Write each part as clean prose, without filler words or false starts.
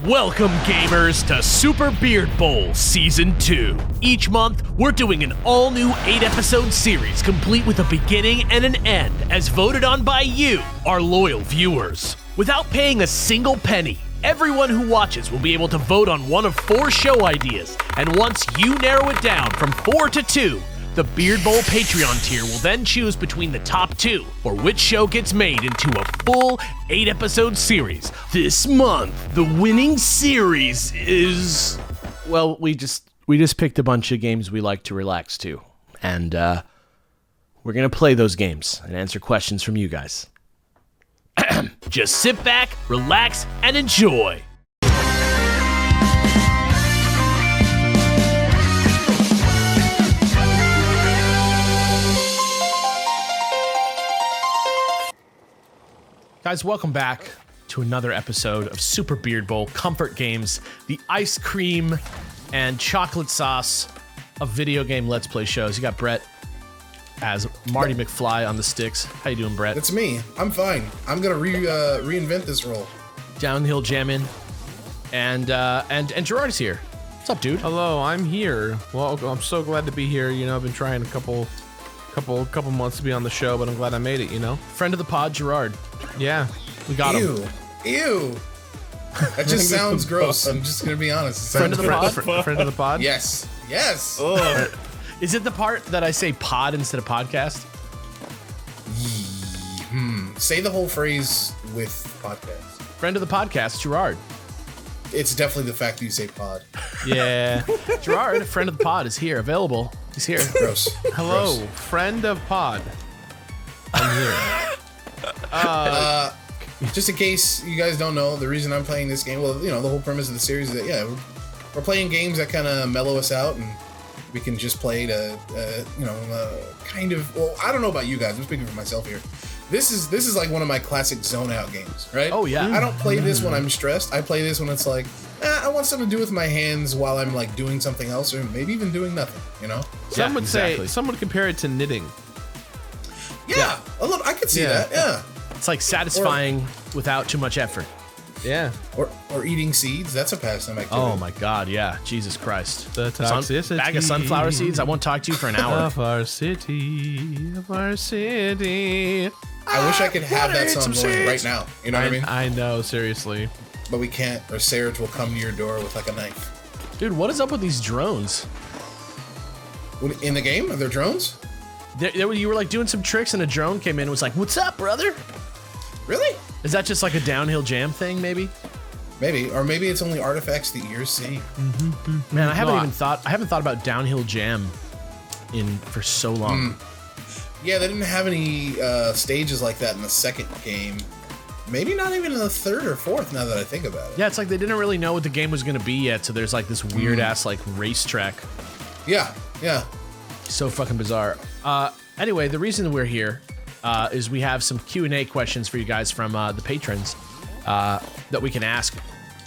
Welcome, gamers, to Super Beard Bowl Season 2. Each month, we're doing an all-new 8-episode series complete with a beginning and an end, as voted on by you, our loyal viewers. Without paying a single penny, everyone who watches will be able to vote on one of 4 show ideas, and once you narrow it down from 4 to 2, the Beard Bowl Patreon tier will then choose between the top 2, or which show gets made into a full 8-episode series. This month, the winning series is... Well, we just picked a bunch of games we like to relax to, and we're gonna play those games and answer questions from you guys. Just sit back, relax, and enjoy. Guys, welcome back to another episode of Super Beard Bowl Comfort Games, the ice cream and chocolate sauce of video game Let's Play shows. You got Brett as Marty McFly on the sticks. How you doing, Brett? It's me. I'm fine. I'm gonna reinvent this role. Downhill Jammin', and Gerard's here. What's up, dude? Hello, I'm here. Well, I'm so glad to be here. You know, I've been trying a couple months to be on the show, but I'm glad I made it. You know, Friend of the pod, Gerard. Yeah, we got him. Ew. That just sounds gross. I'm just gonna be honest. Friend of the pod. Friend of the pod. Yes. Is it the part that I say pod instead of podcast? Say the whole phrase with podcast. Friend of the podcast, Gerard. It's definitely the fact that you say pod. Yeah. Gerard, friend of the pod, is here, available. He's here. Gross. Hello, Gross. friend of pod. I'm here. Just in case you guys don't know, the reason I'm playing this game, well, you know, the whole premise of the series is that, we're playing games that kind of mellow us out, and we can just play to, kind of, well, I don't know about you guys, I'm speaking for myself here. This is like one of my classic zone out games, right? Oh, yeah. I don't play this when I'm stressed. I play this when it's like, I want something to do with my hands while I'm like doing something else, or maybe even doing nothing, you know? Some would say, some would compare it to knitting. Yeah. A little, I could see that, yeah. It's like satisfying without too much effort. Yeah. Or eating seeds, that's a pastime activity. Oh my god, yeah. Jesus Christ. The toxicity. Bag of sunflower seeds, I won't talk to you for an hour. Of our city. I wish I could have that song going right now. You know what I mean? I know, seriously. But we can't, or Sarge will come to your door with like a knife. Dude, what is up with these drones? In the game? Are there drones? You were like doing some tricks and a drone came in and was like, "What's up, brother?" Really? Is that just like a downhill jam thing, maybe? Maybe, or maybe it's only artifacts that ears see. Man, I haven't thought about downhill jam for so long. Yeah, they didn't have any stages like that in the second game. Maybe not even in the third or fourth, now that I think about it. Yeah, it's like they didn't really know what the game was gonna be yet, so there's like this weird ass like racetrack. Yeah. So fucking bizarre. Anyway, the reason we're here is we have some Q&A questions for you guys from the patrons that we can ask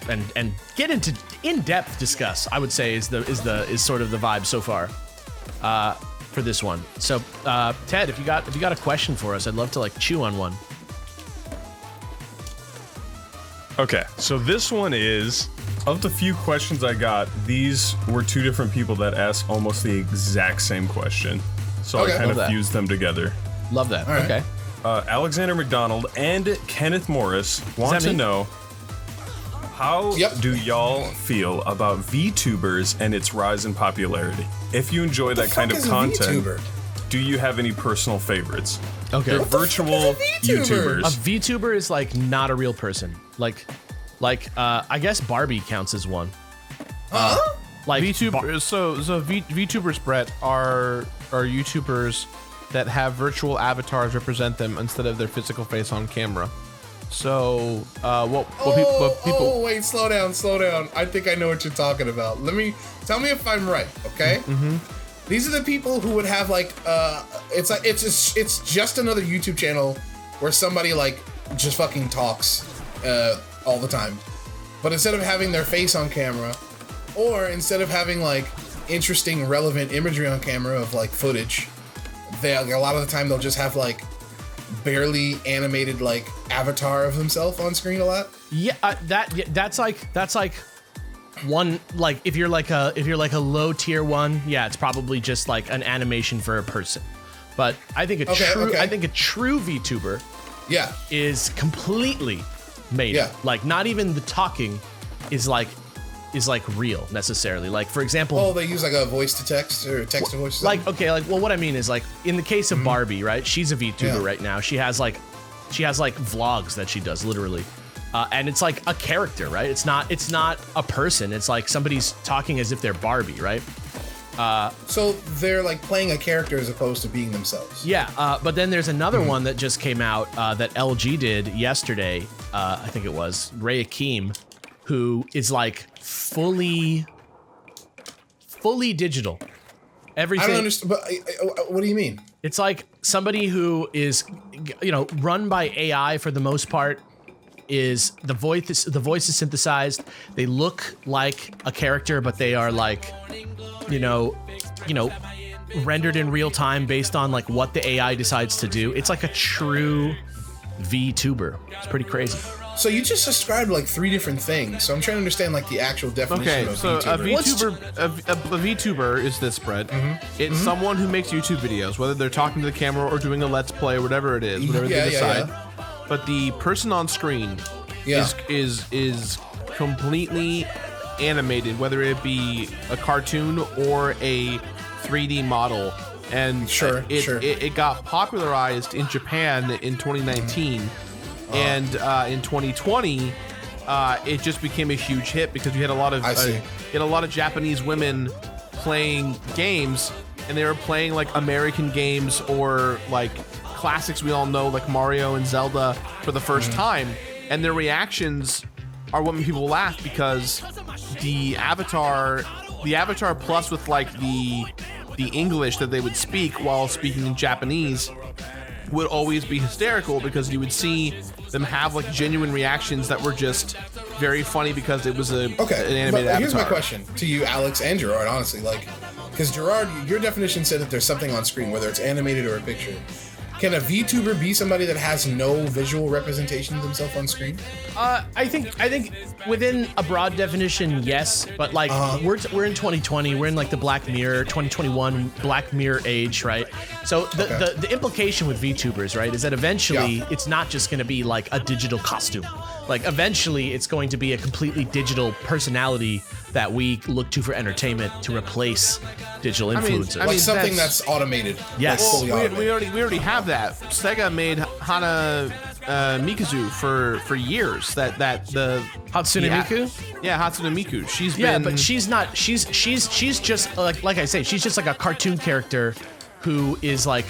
and get into in-depth discuss. I would say is sort of the vibe so far for this one. So Ted, if you got a question for us, I'd love to like chew on one. Okay, so this one is, of the few questions I got, these were 2 different people that asked almost the exact same question. So Okay. I kind Love of that. fused them together. Love that. All right. Okay. Alexander McDonald and Kenneth Morris want that to me? know, how do y'all feel about VTubers and its rise in popularity? If you enjoy that kind of content, do you have any personal favorites? Okay. They're virtual YouTubers. A VTuber is like not a real person. Like I guess Barbie counts as one. Like VTubers, so VTubers, Brett, are YouTubers that have virtual avatars represent them instead of their physical face on camera. So what people Wait, slow down. I think I know what you're talking about. Tell me if I'm right, okay? These are the people who would have like it's just another YouTube channel where somebody like just fucking talks all the time. But instead of having their face on camera, or instead of having like interesting relevant imagery on camera of like footage, a lot of the time they'll just have like barely animated like avatar of himself on screen a lot? Yeah, that's like one, like if you're like a low tier one, yeah, it's probably just like an animation for a person. But I think a true VTuber is completely made up. Like not even the talking is like real necessarily. Like for example, they use like a voice to text or text to voice. Like what I mean is like in the case of Barbie, right? She's a VTuber right now. She has like vlogs that she does literally. And it's like a character, right? It's not a person. It's like somebody's talking as if they're Barbie, right? So they're like playing a character as opposed to being themselves. Yeah, but then there's another one that just came out that LG did yesterday. I think it was Ray Akeem, who is like fully digital. Everything. I don't understand. But what do you mean? It's like somebody who is, run by AI for the most part. Is the voice is synthesized. They look like a character, but they are like, rendered in real time based on like what the AI decides to do. It's like a true VTuber. It's pretty crazy. So you just described like 3 different things. So I'm trying to understand like the actual definition of VTuber. A VTuber is this, Brett. It's someone who makes YouTube videos, whether they're talking to the camera or doing a let's play or whatever it is, whatever they decide. But the person on screen is completely animated, whether it be a cartoon or a 3D model. And it got popularized in Japan in 2019. And in 2020, it just became a huge hit because you had a lot of Japanese women playing games, and they were playing like American games or like classics we all know, like Mario and Zelda, for the first time, and their reactions are what made people laugh because the avatar plus with like the English that they would speak while speaking in Japanese would always be hysterical because you would see them have like genuine reactions that were just very funny because it was an animated avatar. Here's my question to you, Alex and Gerard, honestly, like, because Gerard, your definition said that there's something on screen, whether it's animated or a picture. Can a VTuber be somebody that has no visual representation of themselves on screen? I think within a broad definition, yes. But like we're in 2020, we're in like the Black Mirror 2021 Black Mirror age, right? So the implication with VTubers, right, is that eventually it's not just going to be like a digital costume. Like eventually it's going to be a completely digital personality that we look to for entertainment to replace digital influencers. I mean something that's automated. Yes. Like fully we already have that. Sega made Hana Mikazu for years. That the Hatsune Miku? Yeah, Hatsune Miku. She's but she's not. She's just like I say. She's just like a cartoon character who's like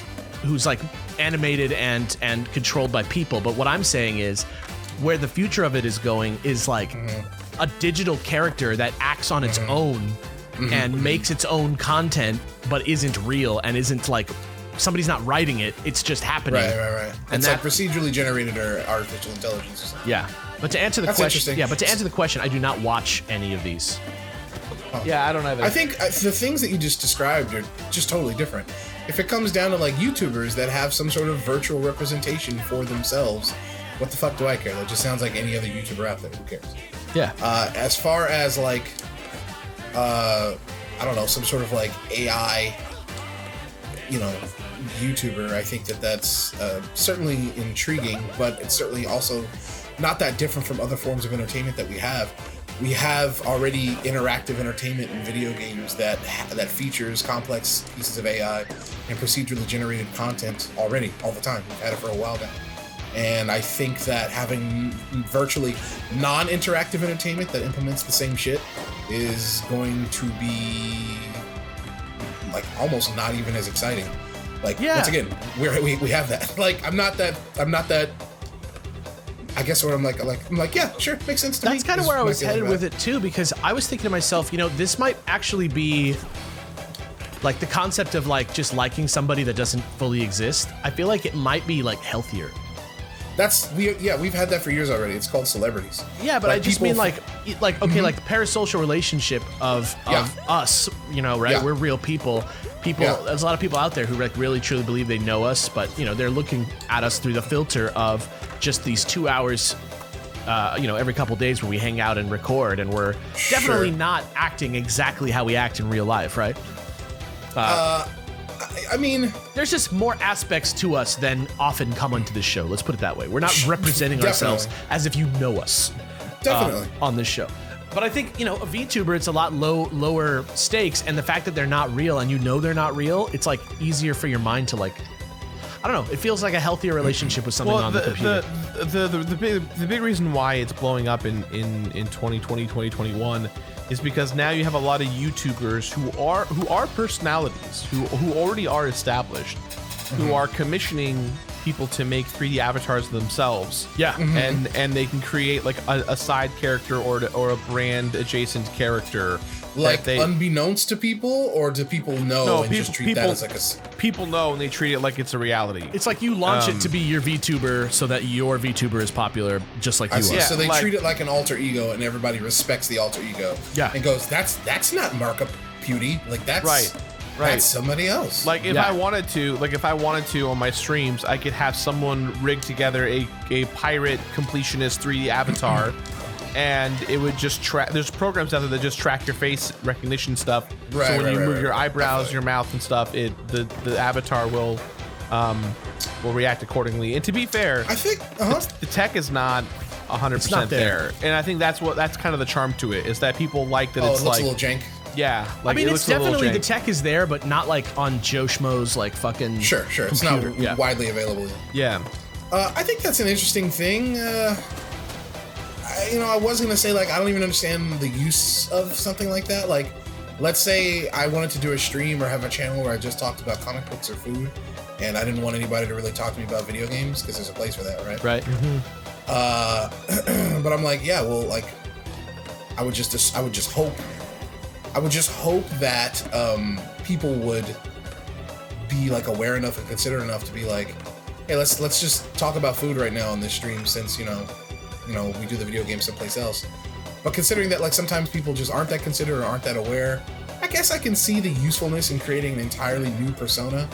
animated and controlled by people. But what I'm saying is, where the future of it is going is like a digital character that acts on its own and makes its own content, but isn't real and isn't like. Somebody's not writing it; it's just happening. Right. And it's like procedurally generated or artificial intelligence. Yeah, but to answer the question, I do not watch any of these. Yeah, I don't either. I think the things that you just described are just totally different. If it comes down to like YouTubers that have some sort of virtual representation for themselves, what the fuck do I care? That just sounds like any other YouTuber out there. Who cares? Yeah. As far as like, I don't know, some sort of like AI, YouTuber, I think that's certainly intriguing, but it's certainly also not that different from other forms of entertainment that we have. We have already interactive entertainment in video games that features complex pieces of AI and procedurally generated content already, all the time. We've had it for a while now. And I think that having virtually non-interactive entertainment that implements the same shit is going to be like almost not even as exciting. Like, once again, we have that. Like, I'm not that. I guess where I'm like, yeah, sure, makes sense to me. That's kind of where I was headed with it too, because I was thinking to myself, this might actually be like the concept of like just liking somebody that doesn't fully exist. I feel like it might be like healthier. We've had that for years already. It's called celebrities. Yeah, but like I just mean like like the parasocial relationship of us, right? Yeah. We're real people. There's a lot of people out there who like really truly believe they know us, but they're looking at us through the filter of just these 2 hours, every couple days where we hang out and record, and we're definitely not acting exactly how we act in real life, right? I mean, there's just more aspects to us than often come onto this show. Let's put it that way. We're not representing ourselves as if you know us. Definitely. On this show. But I think, a VTuber, it's a lot lower stakes, and the fact that they're not real and they're not real, it's like easier for your mind to like, I don't know, it feels like a healthier relationship with something on the computer. The big reason why it's blowing up in 2020, 2021 is because now you have a lot of YouTubers who are personalities, who already are established, who are commissioning people to make 3D avatars of themselves. Yeah. And they can create like a side character or a brand adjacent character. Like unbeknownst to people, or do people know and just treat that as like a... People know and they treat it like it's a reality. It's like you launch it to be your VTuber so that your VTuber is popular, just like you are. Yeah, so they treat it like an alter ego, and everybody respects the alter ego. Yeah. And goes, that's not Markup Beauty. Like, that's... Right. That's somebody else. Like if I wanted to on my streams, I could have someone rig together a pirate completionist 3D avatar, and it would just track. There's programs out there that just track your face recognition stuff. Right, so when you move your eyebrows, Definitely. your mouth, and stuff, the avatar will react accordingly. And to be fair, I think the tech is not 100% there, and I think that's kind of the charm to it, is that people like that. It's it looks like a little jank. Yeah, like it's definitely the tech is there, but not like on Joe Schmo's like fucking Sure. computer. It's not widely available yet. Yeah. I think that's an interesting thing. I was gonna say, like, I don't even understand the use of something like that. Like, let's say I wanted to do a stream or have a channel where I just talked about comic books or food, and I didn't want anybody to really talk to me about video games because there's a place for that, right? Right. Mm-hmm. But I'm like, yeah, well, like, I would just hope that people would be like aware enough and considerate enough to be like, hey, let's just talk about food right now on this stream, since we do the video game someplace else. But considering that, like, sometimes people just aren't that considerate or aren't that aware, I guess I can see the usefulness in creating an entirely new persona.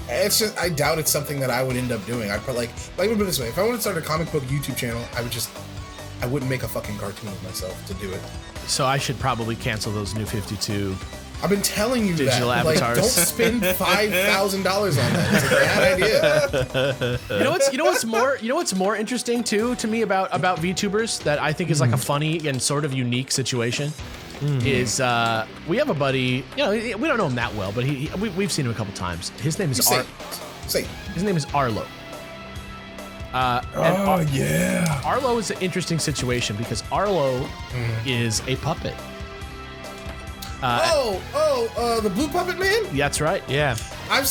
It's just, I doubt it's something that I would end up doing. I'd put let me put it this way: if I wanted to start a comic book YouTube channel, I wouldn't make a fucking cartoon of myself to do it. So I should probably cancel those new 52. I've been telling you digital that. avatars. Like, don't spend $5,000 on that. It's a bad idea. You know what's more interesting too to me about VTubers that I think is like a funny and sort of unique situation is we have a buddy. We don't know him that well, but we've seen him a couple times. His name is His name is Arlo. Yeah. Arlo is an interesting situation because Arlo is a puppet. The blue puppet man? That's right. Yeah. I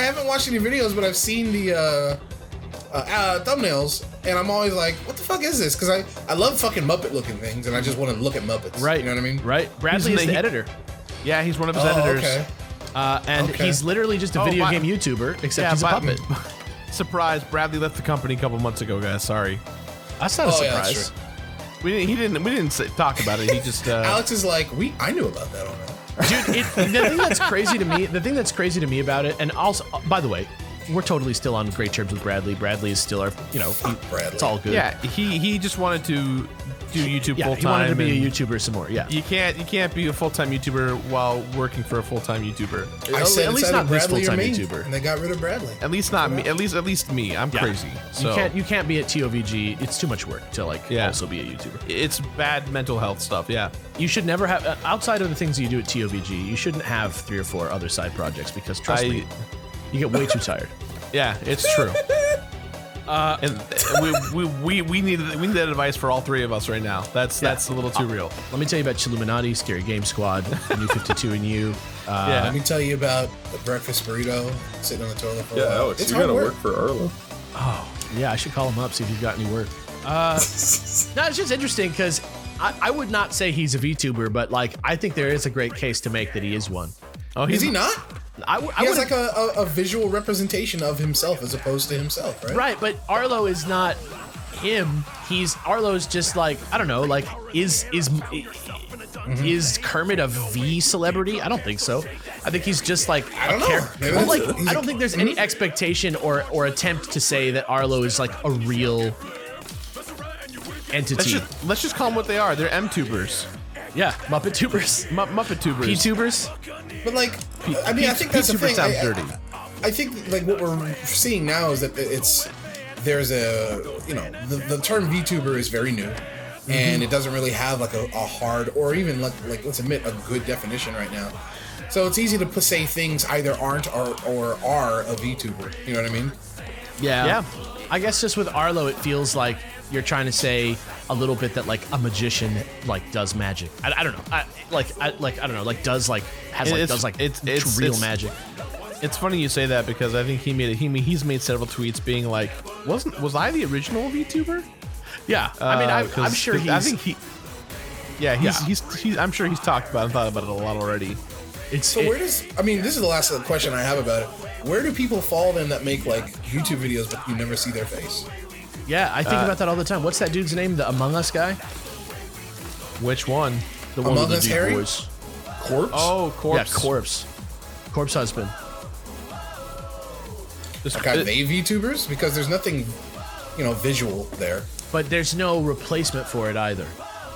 haven't watched any videos, but I've seen the thumbnails, and I'm always like, what the fuck is this? Because I love fucking Muppet looking things, and I just want to look at Muppets. Right. You know what I mean? Right. Bradley is the editor. Yeah, he's one of his editors. Okay. He's literally just a video game YouTuber, except he's a puppet. Surprise, Bradley left the company a couple months ago, guys. Sorry. That's not a surprise. Yeah, that's true. We didn't talk about it. He just Alex is like, I knew about that already. Dude, the thing that's crazy to me about it, and also, by the way, we're totally still on great terms with Bradley. Bradley is still our, Bradley. It's all good. Yeah, he just wanted to do YouTube full time. He wanted to be a YouTuber some more. Yeah. You can't be a full-time YouTuber while working for a full-time YouTuber. I said at least not this Bradley or full-time me, YouTuber. and they got rid of Bradley. At least not me. At least me. I'm crazy. So You can't be at TOVG. It's too much work to also be a YouTuber. It's bad mental health stuff. Yeah. You should never have, outside of the things that you do at TOVG, you shouldn't have 3 or 4 other side projects because trust me, you get way too tired. Yeah, it's true. And we need that advice for all 3 of us right now. That's a little too real. Let me tell you about Chilluminati, Scary Game Squad, the New 52 and You. Let me tell you about the breakfast burrito sitting on the toilet for a while. Alex, you gotta work for Arlo. Oh, yeah, I should call him up, see if he's got any work. No, it's just interesting because I would not say he's a VTuber, but I think there is a great case to make that he is one. Oh, is he not? He has like a visual representation of himself as opposed to himself, right? Right, but Arlo is not him. Arlo's just I don't know, is Kermit a V celebrity? I don't think so. I think he's just I don't know. I don't think there's any expectation or attempt to say that Arlo is a real entity. Let's just call them what they are. They're M-tubers. Yeah, Muppet tubers. Muppet tubers. P-tubers. But like, I mean, I think that's the thing. Sounds dirty. I think like what we're seeing now is that there's a, you know, the term VTuber is very new, and it doesn't really have like a hard or even like let's admit a good definition right now. So it's easy to say things either aren't or are a VTuber. You know what I mean? Yeah. I guess just with Arlo, it feels like you're trying to say a little bit that like a magician like does magic. I don't know. I don't know. Like does like has like does like it's real magic. It's funny you say that because I think he's made several tweets being like, was I the original VTuber? Yeah. I mean, I'm sure he's. I think he's. I'm sure he's talked about and thought about it a lot already. Where does, I mean, this is the last question I have about it. Where do people fall then that make like YouTube videos but you never see their face? Yeah, I think about that all the time. What's that dude's name? The Among Us guy? Which one? The one Among with Us the Harry? boys. Corpse? Oh, Corpse. Yeah, Corpse. Corpse husband. Are they VTubers? Because there's nothing, you know, visual there. But there's no replacement for it either,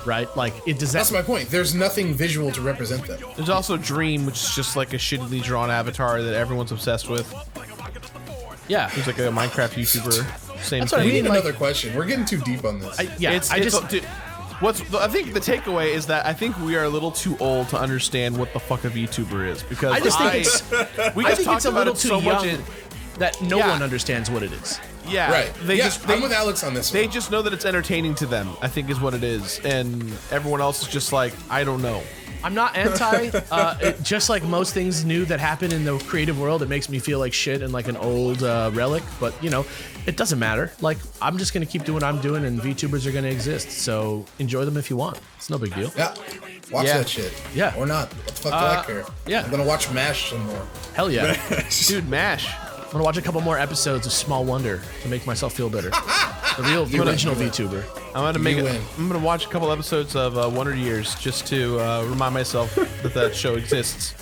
right? Like it does that. That's my point. There's nothing visual to represent them. There's also Dream, which is just like a shittily drawn avatar that everyone's obsessed with. Yeah, he's like a Minecraft YouTuber. Same thing. We need another question. We're getting too deep on this. I think the takeaway is that I think we are a little too old to understand what the fuck a VTuber is because I just think it's a little too young that no one understands what it is. Yeah, right. I'm with Alex on this one. They just know that it's entertaining to them, I think is what it is. And everyone else is just like, I don't know. I'm not anti, just like most things new that happen in the creative world, it makes me feel like shit and like an old relic, but you know, it doesn't matter. Like, I'm just gonna keep doing what I'm doing and VTubers are gonna exist, so enjoy them if you want. It's no big deal. Yeah, watch that shit. Yeah. Or not. What the fuck do I care? Yeah. I'm gonna watch MASH some more. Hell yeah. Dude, MASH. I'm gonna watch a couple more episodes of Small Wonder to make myself feel better. The original VTuber. I'm gonna watch a couple episodes of Wonder Years just to remind myself that show exists.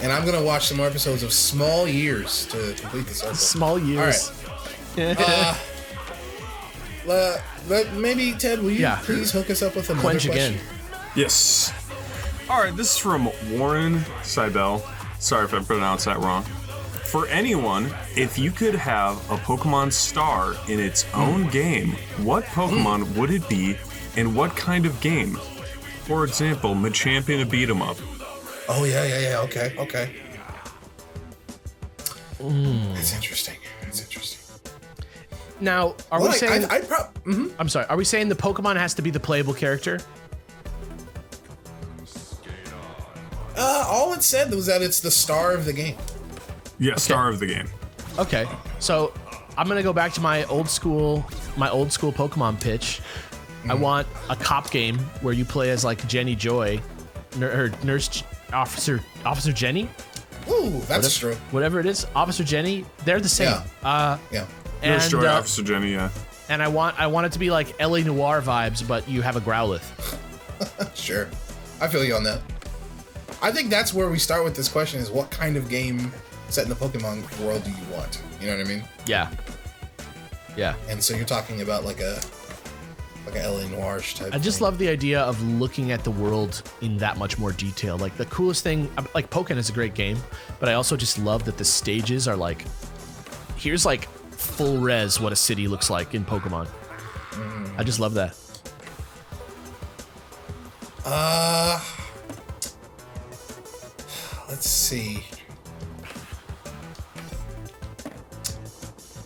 And I'm gonna watch some more episodes of Small Years to complete the circle. Small Years. All right. Maybe Ted, will you please hook us up with another question? Again. Yes. All right. This is from Warren Seibel. Sorry if I pronounced that wrong. For anyone, if you could have a Pokemon star in its own game, what Pokemon would it be and what kind of game? For example, Machamp to beat 'em up. Oh, yeah. Okay. That's interesting. Now, are we saying... I'm sorry, are we saying the Pokemon has to be the playable character? All it said was that it's the star of the game. Yeah, star of the game. Okay, so I'm gonna go back to my old school Pokemon pitch. I want a cop game where you play as like Jenny Joy, Nurse Officer Jenny. Ooh, that's true. Whatever it is, Officer Jenny, they're the same. Yeah. Nurse Joy, Officer Jenny, yeah. And I want it to be like LA Noire vibes, but you have a Growlithe. Sure, I feel you on that. I think that's where we start with this question: is what kind of game set in the Pokemon world do you want? You know what I mean? Yeah. And so you're talking about like a LA Noir type. I just love the idea of looking at the world in that much more detail. Like the coolest thing, like Pokken is a great game, but I also just love that the stages are like, here's like full res what a city looks like in Pokemon. I just love that. Let's see.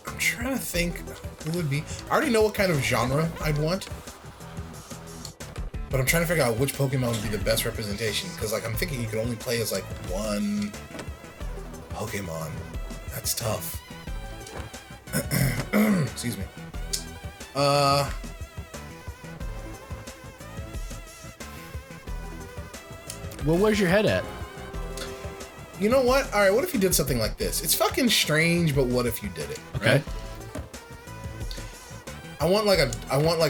I'm trying to think who would be. I already know what kind of genre I'd want, but I'm trying to figure out which Pokemon would be the best representation. Because like I'm thinking you could only play as like one Pokemon. That's tough. Excuse me. Well, where's your head at? You know what? All right, what if you did something like this? It's fucking strange, but what if you did it? Okay. Right? I want like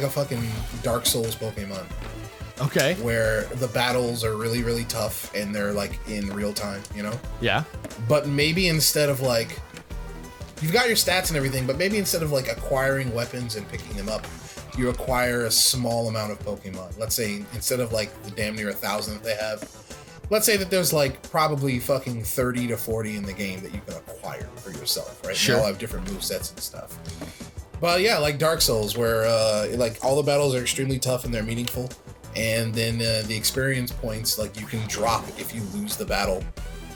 a fucking Dark Souls Pokemon. Okay. Where the battles are really, really tough and they're like in real time, you know? Yeah. But maybe instead of like, you've got your stats and everything, but maybe instead of like acquiring weapons and picking them up, you acquire a small amount of Pokemon. Let's say instead of like the damn near 1,000 that they have, let's say that there's like probably fucking 30 to 40 in the game that you can acquire for yourself, right? Sure. They all have different movesets and stuff. But yeah, like Dark Souls, where like all the battles are extremely tough and they're meaningful, and then the experience points like you can drop if you lose the battle,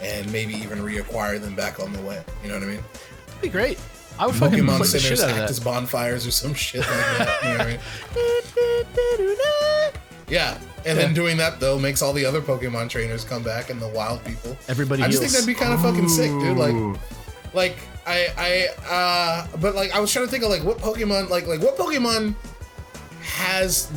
and maybe even reacquire them back on the way. You know what I mean? That'd be great. I would fucking Pokemon play the shit centers out of act that. as bonfires or some shit like that. You know what I mean? Yeah, and then doing that though makes all the other Pokemon trainers come back and the wild people. Everybody I just heals. think that'd be kind of fucking sick, dude. Like but like I was trying to think of like what Pokemon what Pokemon has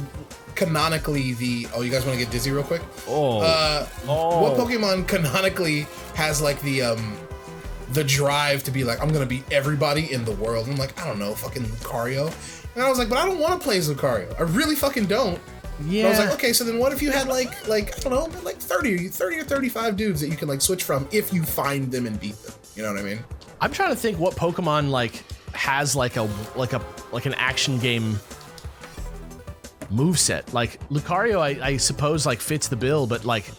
canonically the. Oh, you guys want to get dizzy real quick? What Pokemon canonically has like the drive to be like, I'm gonna beat everybody in the world? And I'm like, I don't know, fucking Lucario. And I was like, but I don't want to play as Lucario. I really fucking don't. Yeah. And I was like, okay, so then what if you had like I don't know, like 30 or 35 dudes that you can like switch from if you find them and beat them. You know what I mean? I'm trying to think what Pokemon like has like an action game moveset. Like Lucario, I suppose like fits the bill, but like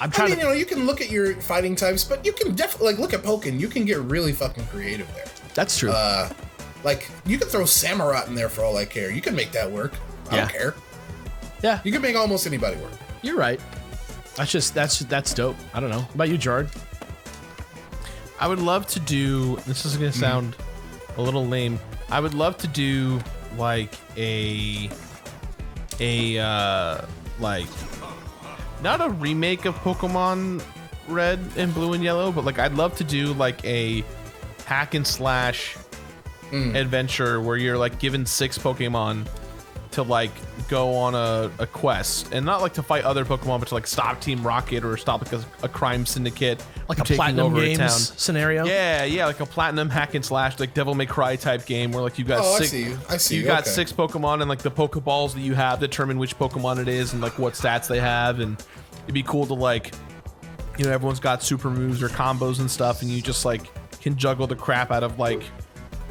I'm I trying mean, to. you know, you can look at your fighting types, but you can definitely like look at Pokken. You can get really fucking creative there. That's true. Like you can throw Samurott in there for all I care. You can make that work. I don't care. Yeah, You can make almost anybody work. you're right. That's dope. I don't know. What about you, Jard? I would love to do. This is gonna sound a little lame. I would love to do like a like not a remake of Pokemon Red and Blue and Yellow, but like I'd love to do like a hack and slash adventure where you're like given 6 Pokemon to like go on a quest, and not like to fight other Pokemon, but to like stop Team Rocket or stop like a crime syndicate, Like from a taking Platinum over a Games town. scenario? Yeah, like a platinum hack and slash, like Devil May Cry type game where like you got Oh, six. I see. You got Okay. 6 Pokemon, and like the Pokeballs that you have determine which Pokemon it is and like what stats they have, and it'd be cool to like, you know, everyone's got super moves or combos and stuff, and you just like can juggle the crap out of like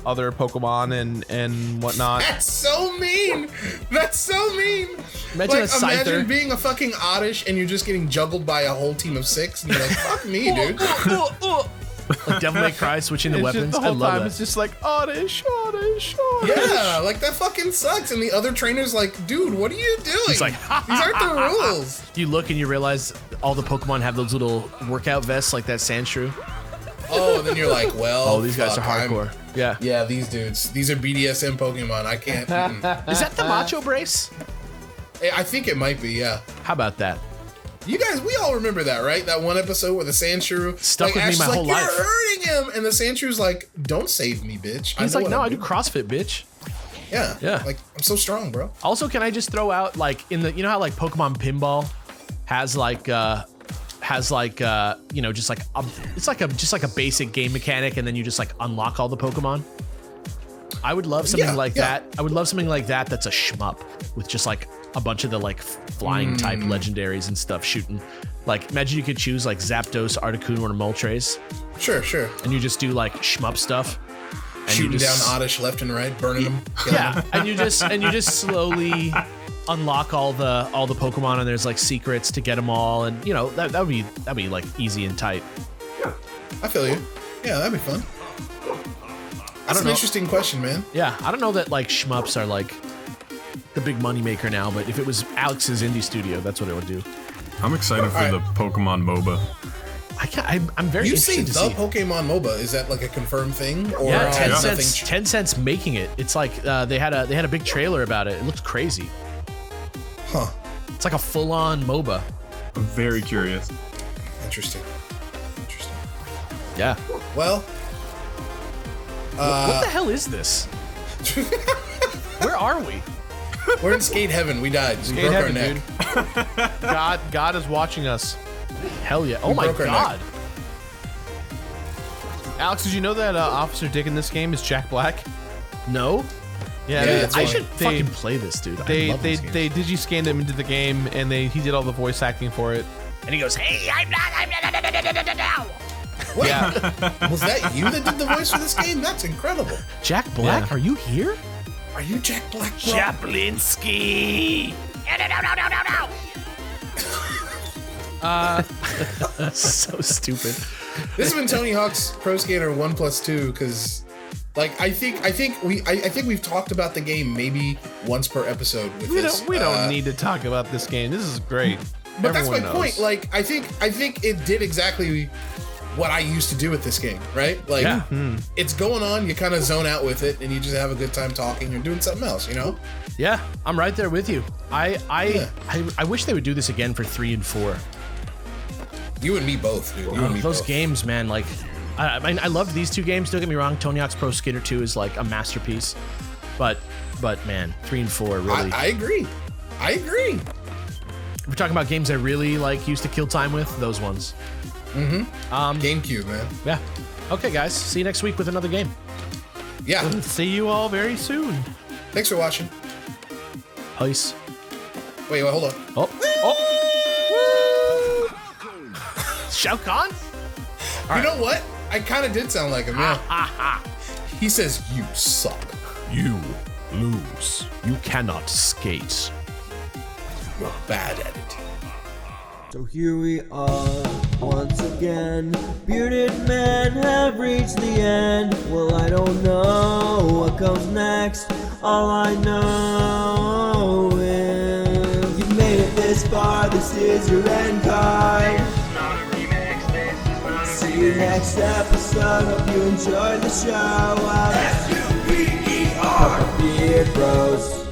other Pokemon and whatnot. That's so mean. That's so mean. Imagine a Scyther. Imagine being a fucking Oddish and you're just getting juggled by a whole team of 6, and you're like, fuck me, dude. Like Devil May Cry switching the It's just weapons. the I whole love time that. it's just like oddish. Yeah, like that fucking sucks. And the other trainer's like, dude, what are you doing? He's like, these aren't the rules. You look and you realize all the Pokemon have those little workout vests like that Sandshrew. Oh, and then you're like, well, Oh, these guys are fuck, hardcore. Yeah. Yeah, these dudes. These are BDSM Pokemon. I can't. Is that the Macho Brace? I think it might be, yeah. How about that? You guys, we all remember that, right? That one episode where the Sandshrew Stuck with me Ash is my like, whole life. You're hurting him, and the Sandshrew's like, "Don't save me, bitch." He's like, what no, I'm I do doing." CrossFit, bitch. Yeah, Yeah. Like, I'm so strong, bro. Also, can I just throw out like in the, you know how like Pokemon Pinball has like you know, just like it's like just like a basic game mechanic, and then you just like unlock all the Pokemon. I would love something like that. I would love something like that that's a shmup with just like a bunch of the like flying type legendaries and stuff shooting. Like imagine you could choose like Zapdos, Articuno, or Moltres, Sure. and you just do like shmup stuff. And Shooting you just, down Oddish left and right, burning them. killing yeah, them. and you just slowly unlock all the Pokemon, and there's like secrets to get them all, and you know that'd be like easy and tight. I feel you. Yeah, that'd be fun. That's an interesting question, man. Yeah, I don't know that like shmups are like the big money maker now, but if it was Alex's indie studio, that's what it would do. I'm excited for All right. the Pokemon MOBA. I'm very You see interested the to see. Pokemon MOBA? Is that like a confirmed thing? Or Yeah, 10 nothing? cents. 10 cents making it. It's like they had a big trailer about it. It looks crazy. Huh. It's like a full-on MOBA. I'm very curious. Interesting. Yeah. Well, What the hell is this? Where are we? we're in skate heaven. We died. We Skate broke heaven, our neck. dude. God is watching us. Hell yeah! Oh my broke our neck. god! Alex, did you know that Officer Dick in this game is Jack Black? No, Yeah, they- that's I funny. should fucking play this, dude. They I love they these games. they digi-scanned him into the game, and he did all the voice acting for it. and he goes, "Hey, I'm not." Wait, Yeah. was that you that did the voice for this game? That's incredible. Jack Black, Yeah. are you here? Are you Jack Black, bro? Chaplinsky. No. So stupid. This has been Tony Hawk's Pro Skater 1+2 because, like, I think we've talked about the game maybe once per episode with this. We don't need to talk about this game. This is great. But Everyone that's my knows. point. Like, I think it did exactly what I used to do with this game, right? Like, it's going on, you kind of zone out with it, and you just have a good time talking. You're doing something else, you know? Yeah, I'm right there with you. I wish they would do this again for 3 and 4. You and me both, dude. You and me Those both. games, man. Like, I loved these 2 games. Don't get me wrong. Tony Hawk's Pro Skater 2 is like a masterpiece. But man, 3 and 4 really. I agree. If we're talking about games I really like used to kill time with, those ones. GameCube, man. Yeah. Okay, guys. See you next week with another game. Yeah. See you all very soon. Thanks for watching. Peace. Wait, hold on. Oh. Shao Kahn? You know what? I kind of did sound like him, yeah. He says, "You suck." You lose. You cannot skate. You're bad at it. So here we are, once again. Bearded men have reached the end. Well, I don't know what comes next. All I know is you've made it this far, this is your end card. See you next episode, hope you enjoyed the show. S-U-P-E-R Beard Bros.